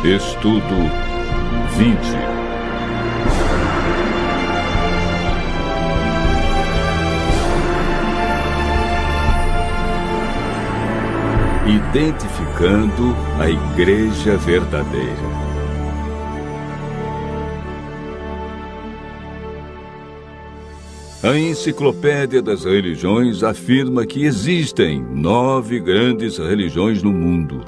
Estudo 20. Identificando a Igreja verdadeira. A Enciclopédia das Religiões afirma que existem 9 grandes religiões no mundo.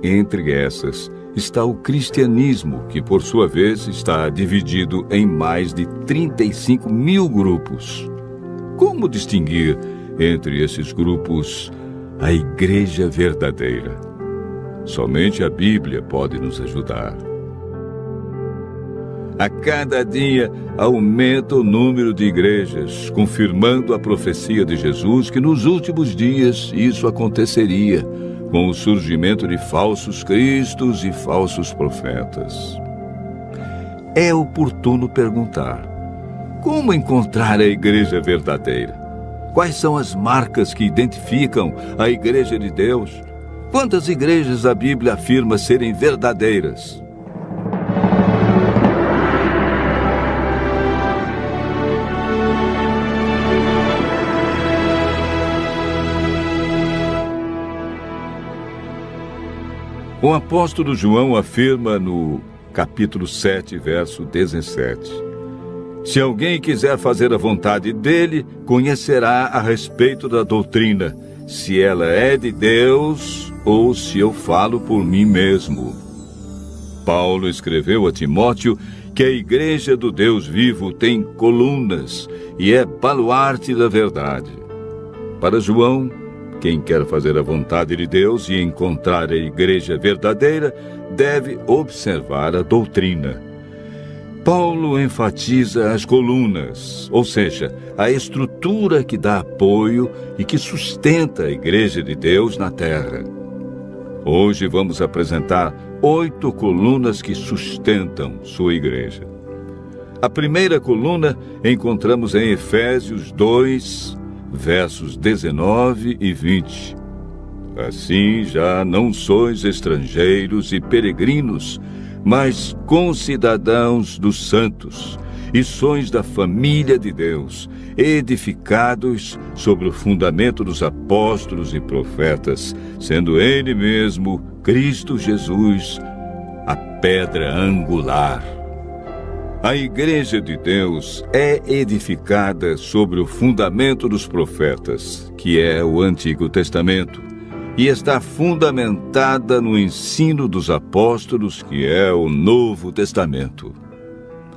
Entre essas está o cristianismo, que por sua vez está dividido em mais de 35 mil grupos. Como distinguir entre esses grupos a Igreja verdadeira? Somente a Bíblia pode nos ajudar. A cada dia aumenta o número de igrejas, confirmando a profecia de Jesus que nos últimos dias isso aconteceria, com o surgimento de falsos cristos e falsos profetas. É oportuno perguntar: como encontrar a Igreja verdadeira? Quais são as marcas que identificam a Igreja de Deus? Quantas igrejas a Bíblia afirma serem verdadeiras? O apóstolo João afirma no capítulo 7, verso 17: se alguém quiser fazer a vontade dele, conhecerá a respeito da doutrina, se ela é de Deus ou se eu falo por mim mesmo. Paulo escreveu a Timóteo que a Igreja do Deus vivo tem colunas e é baluarte da verdade. Para João, quem quer fazer a vontade de Deus e encontrar a Igreja verdadeira deve observar a doutrina. Paulo enfatiza as colunas, ou seja, a estrutura que dá apoio e que sustenta a Igreja de Deus na terra. Hoje vamos apresentar 8 colunas que sustentam sua igreja. A primeira coluna encontramos em Efésios 2, versos 19 e 20. Assim já não sois estrangeiros e peregrinos, mas concidadãos dos santos, e sois da família de Deus, edificados sobre o fundamento dos apóstolos e profetas, sendo Ele mesmo, Cristo Jesus, a pedra angular. A Igreja de Deus é edificada sobre o fundamento dos profetas, que é o Antigo Testamento, e está fundamentada no ensino dos apóstolos, que é o Novo Testamento.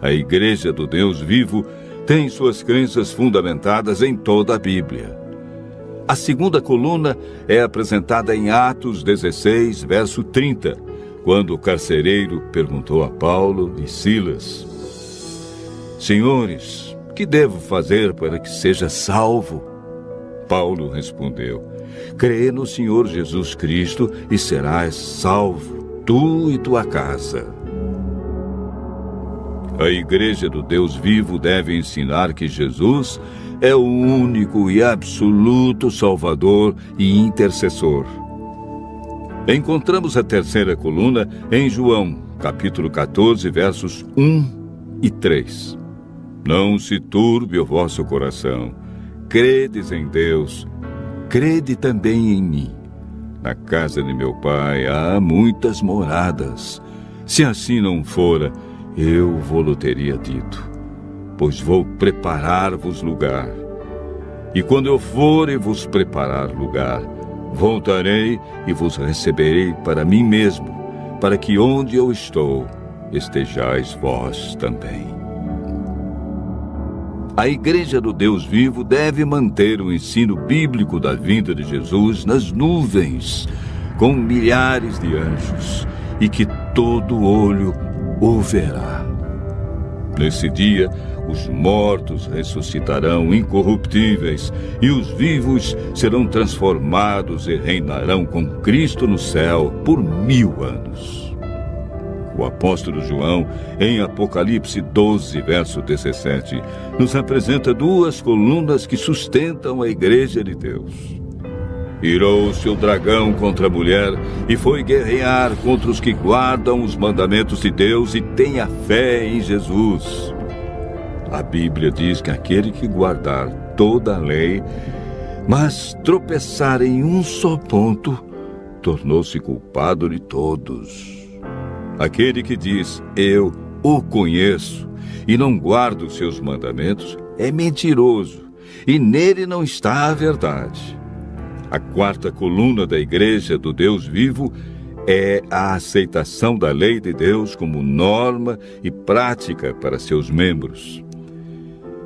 A Igreja do Deus vivo tem suas crenças fundamentadas em toda a Bíblia. A segunda coluna é apresentada em Atos 16, verso 30, quando o carcereiro perguntou a Paulo e Silas: Senhores, que devo fazer para que seja salvo? Paulo respondeu: crê no Senhor Jesus Cristo e serás salvo, tu e tua casa. A Igreja do Deus vivo deve ensinar que Jesus é o único e absoluto Salvador e intercessor. Encontramos a terceira coluna em João, capítulo 14, versos 1 e 3. Não se turbe o vosso coração. Credes em Deus, crede também em mim. Na casa de meu Pai há muitas moradas. Se assim não fora, eu vô-lo teria dito, pois vou preparar-vos lugar. E quando eu for e vos preparar lugar, voltarei e vos receberei para mim mesmo, para que onde eu estou, estejais vós também. A Igreja do Deus vivo deve manter o ensino bíblico da vinda de Jesus nas nuvens, com milhares de anjos, e que todo olho o verá. Nesse dia, os mortos ressuscitarão incorruptíveis, e os vivos serão transformados e reinarão com Cristo no céu por 1000 anos. O apóstolo João, em Apocalipse 12, verso 17, nos apresenta 2 colunas que sustentam a Igreja de Deus. Irou-se o dragão contra a mulher e foi guerrear contra os que guardam os mandamentos de Deus e têm a fé em Jesus. A Bíblia diz que aquele que guardar toda a lei, mas tropeçar em um só ponto, tornou-se culpado de todos. Aquele que diz, eu o conheço, e não guarda os seus mandamentos, é mentiroso, e nele não está a verdade. A quarta coluna da Igreja do Deus vivo é a aceitação da lei de Deus como norma e prática para seus membros.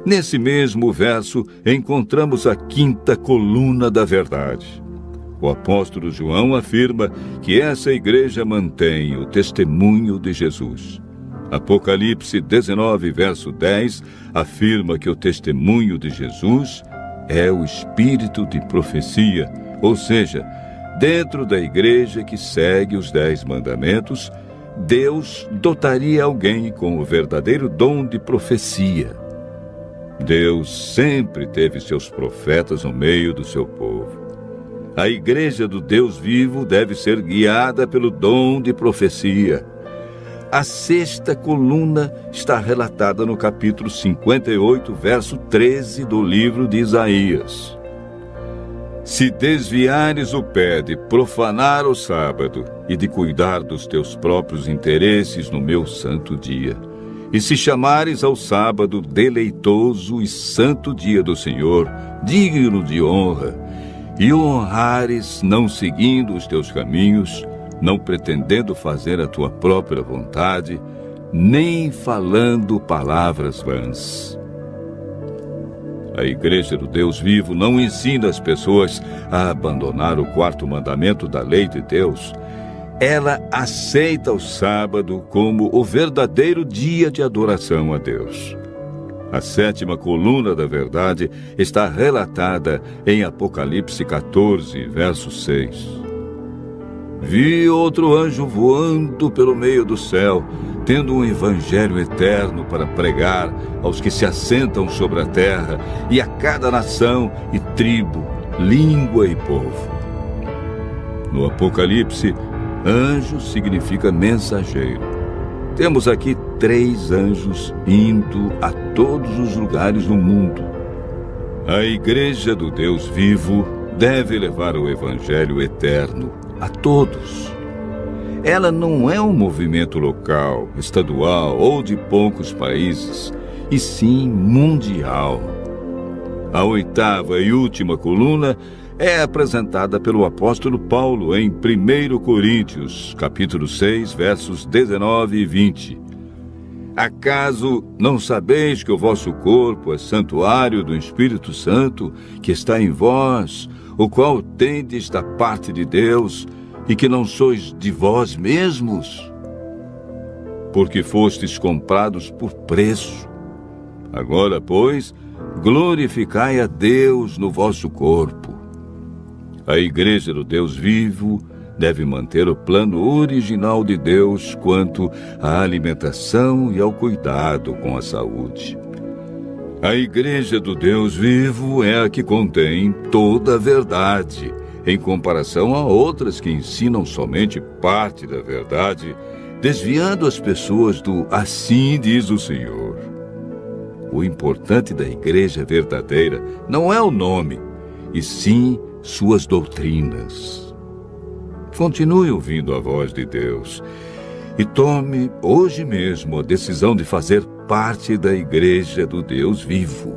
Nesse mesmo verso, encontramos a quinta coluna da verdade. O apóstolo João afirma que essa igreja mantém o testemunho de Jesus. Apocalipse 19, verso 10, afirma que o testemunho de Jesus é o espírito de profecia, ou seja, dentro da igreja que segue os 10 mandamentos, Deus dotaria alguém com o verdadeiro dom de profecia. Deus sempre teve seus profetas no meio do seu povo. A igreja do Deus vivo deve ser guiada pelo dom de profecia. A sexta coluna está relatada no capítulo 58, verso 13 do livro de Isaías. Se desviares o pé de profanar o sábado e de cuidar dos teus próprios interesses no meu santo dia, e se chamares ao sábado deleitoso e santo dia do Senhor, digno de honra, e o honrares não seguindo os teus caminhos, não pretendendo fazer a tua própria vontade, nem falando palavras vãs. A Igreja do Deus vivo não ensina as pessoas a abandonar o quarto mandamento da lei de Deus. Ela aceita o sábado como o verdadeiro dia de adoração a Deus. A sétima coluna da verdade está relatada em Apocalipse 14, verso 6. Vi outro anjo voando pelo meio do céu, tendo um evangelho eterno para pregar aos que se assentam sobre a terra e a cada nação e tribo, língua e povo. No Apocalipse, anjo significa mensageiro. Temos aqui 3 anjos indo a todos os lugares do mundo. A Igreja do Deus vivo deve levar o evangelho eterno a todos. Ela não é um movimento local, estadual ou de poucos países, e sim mundial. A oitava e última coluna é apresentada pelo apóstolo Paulo em 1 Coríntios, capítulo 6, versos 19 e 20. Acaso não sabeis que o vosso corpo é santuário do Espírito Santo, que está em vós, o qual tendes da parte de Deus, e que não sois de vós mesmos? Porque fostes comprados por preço. Agora, pois, glorificai a Deus no vosso corpo. A Igreja do Deus vivo deve manter o plano original de Deus quanto à alimentação e ao cuidado com a saúde. A Igreja do Deus vivo é a que contém toda a verdade, em comparação a outras que ensinam somente parte da verdade, desviando as pessoas do assim diz o Senhor. O importante da igreja verdadeira não é o nome, e sim suas doutrinas. Continue ouvindo a voz de Deus e tome hoje mesmo a decisão de fazer parte da Igreja do Deus vivo.